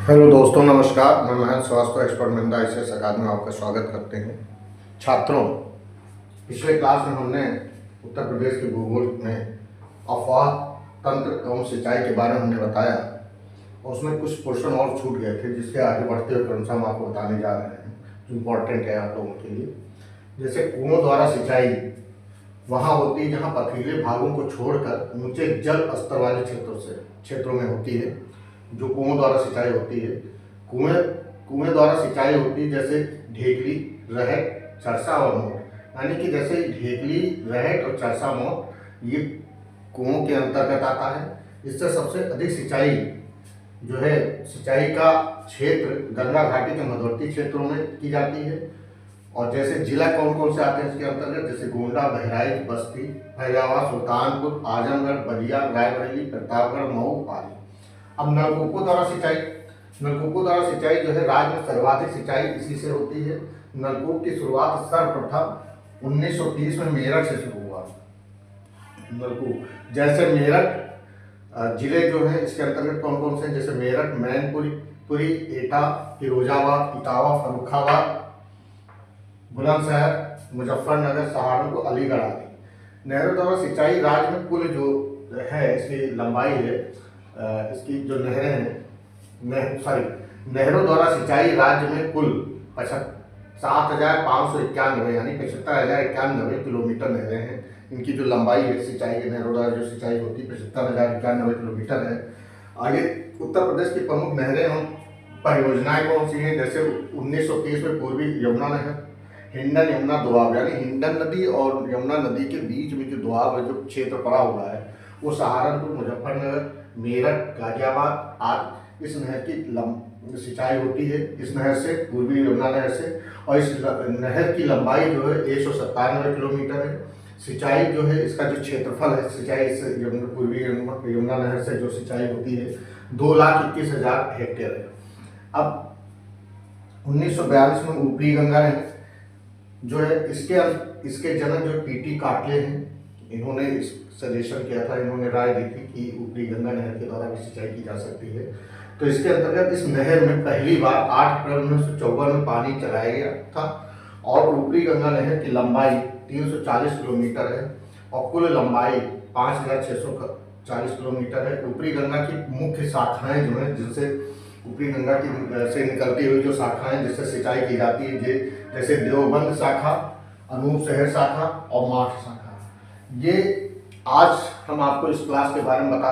Hello दोस्तों, नमस्कार। मैं महेंद्र श्रीवास्तव, एक्सपर्ट महिंद्रा ICS अकादमी में आपका स्वागत करते हैं। छात्रों, पिछले क्लास में हमने उत्तर प्रदेश के भूगोल में अफवाह तंत्र एवं सिंचाई के बारे में हमने बताया और उसमें कुछ पोर्शन और छूट गए थे, जिसके आगे बढ़ते हुए क्रमशः हम आपको बताने जा रहे हैं जो इम्पोर्टेंट है आप लोगों के लिए। जैसे कुओं द्वारा सिंचाई वहाँ होती है जहाँ पथरीले भागों को छोड़कर ऊंचे जल स्तर वाले क्षेत्रों में होती है, जो कुओं द्वारा सिंचाई होती है। कुएं द्वारा सिंचाई होती है जैसे ढेकली, रहट, चरसा और मोट, यानी कि जैसे ढेकली, रहट और चरसा मोट ये कुओं के अंतर्गत आता है। इससे सबसे अधिक सिंचाई जो है सिंचाई का क्षेत्र गंगा घाटी के मध्यवर्ती क्षेत्रों में की जाती है। और जैसे जिला कौन कौन से आते हैं इसके अंतर्गत, जैसे गोंडा, बहराइच, बस्ती, फैजाबाद, सुल्तानपुर, आजमगढ़, बलिया, रायबरेली, प्रतापगढ़, मऊ, पाली। अब नलकूपों द्वारा सिंचाई जो है राज्य में सर्वाधिक सिंचाई इसी से होती है। नलकूप की शुरुआत सर्वप्रथम 1930 में मेरठ से शुरू हुआ। नलकूप जैसे मेरठ जिले जो है इसके अंतर्गत कौन कौन से हैं, जैसे मेरठ, मैनपुरी, एटा, फिरोजाबाद, इटावा, फर्रुखाबाद, बुलंदशहर, मुजफ्फरनगर, सहारनपुर, अलीगढ़ आदि। नहरों द्वारा सिंचाई राज्य में कुल जो है इसकी लंबाई है, इसकी जो नहरें हैं नहरों द्वारा सिंचाई राज्य में कुल 7,591 यानी 75,091 किलोमीटर नहरें हैं। इनकी जो लंबाई है सिंचाई के नहरों द्वारा जो सिंचाई होती है 75,091 किलोमीटर है। आगे उत्तर प्रदेश की प्रमुख नहरें और परियोजनाएं कौन सी हैं, जैसे 1930 में पूर्वी यमुना नहर, हिंडन यमुना दोआब, यानी हिंडन नदी और यमुना नदी के बीच में जो दोआब है, जो क्षेत्र पड़ा हुआ है वो सहारनपुर, मुजफ्फरनगर, मेरठ, गाजियाबाद आदि। इस नहर की सिंचाई होती है, इस नहर से, पूर्वी यमुना नहर से। और इस नहर की लंबाई जो है 197 किलोमीटर है। सिंचाई जो है इसका जो क्षेत्रफल है सिंचाई इस पूर्वी यमुना नहर से जो सिंचाई होती है 2,21,000 हेक्टेयर है। अब 1942 में ऊपरी गंगा नहर जो है इसके जनक जो PT काटले हैं, इन्होंने इस सजेशन किया था, इन्होंने राय दी थी कि ऊपरी गंगा नहर के द्वारा भी सिंचाई की जा सकती है। तो इसके अंतर्गत इस नहर में पहली बार 8 अप्रैल 1954 में पानी चलाया गया था और ऊपरी गंगा नहर की लंबाई 340 किलोमीटर है और कुल लंबाई 5,640 किलोमीटर है। ऊपरी गंगा की मुख्य शाखाएं जो हैं, जिनसे ऊपरी गंगा की से निकलती हुई जो शाखाएं जिससे सिंचाई की जाती है, जैसे देवबंद शाखा, अनूपशहर शाखा और माठ शाखा। ये आज हम आपको इस क्लास के बारे में बता